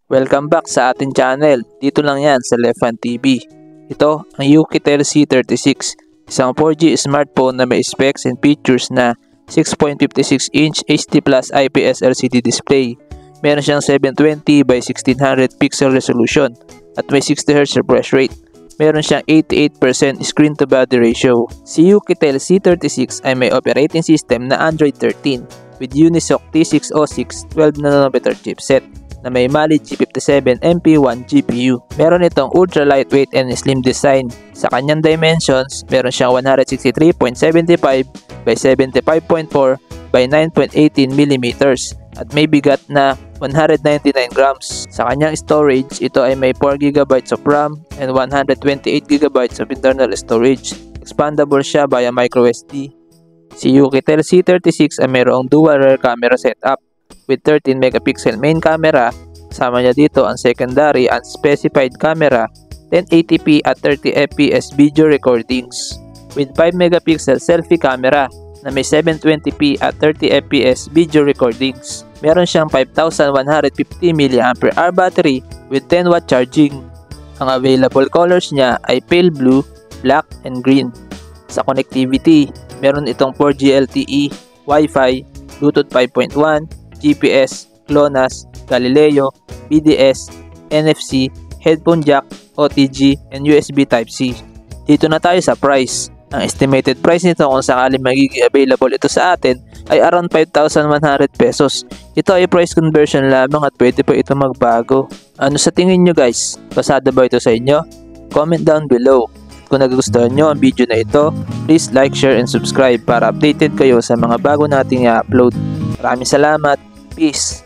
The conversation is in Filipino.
Welcome back sa ating channel. Dito lang yan sa Lefan TV. Ito ang Yukitel C36, isang 4G smartphone na may specs and features na 6.56-inch HD Plus IPS LCD display. Meron siyang 720 by 1600 pixel resolution at may 60Hz refresh rate. Meron siyang 88% screen to body ratio. Si Yukitel C36 ay may operating system na Android 13 with Unisoc T606 12nm chipset na may Mali G57 MP1 GPU. Meron itong ultra lightweight and slim design. Sa kanyang dimensions, meron siyang 163.75 by 75.4 by 9.18mm at may bigat na 199 grams. Sa kanyang storage, ito ay may 4GB of RAM and 128GB of internal storage. Expandable siya via microSD. Si Yukitel C36 ay mayroong dual rear camera setup with 13 megapixel main camera. Kasama niya dito ang secondary unspecified camera, 1080p at 30fps video recordings with 5 megapixel selfie camera na may 720p at 30fps video recordings. Meron siyang 5150 mAh battery with 10W charging. Ang available colors niya ay pale blue, black, and green. Sa connectivity, meron itong 4G LTE, Wi-Fi, Bluetooth 5.1, GPS, GLONASS, Galileo, BDS, NFC, headphone jack, OTG, and USB Type-C. Dito na tayo sa price. Ang estimated price nito kung sakaling magiging available ito sa atin ay around 5,100 pesos. Ito ay price conversion lamang at pwede pa ito magbago. Ano sa tingin nyo guys? Pasado ba ito sa inyo? Comment down below. Kung nagustuhan nyo ang video na ito, please like, share, and subscribe para updated kayo sa mga bago nating i-upload. Maraming salamat. Peace!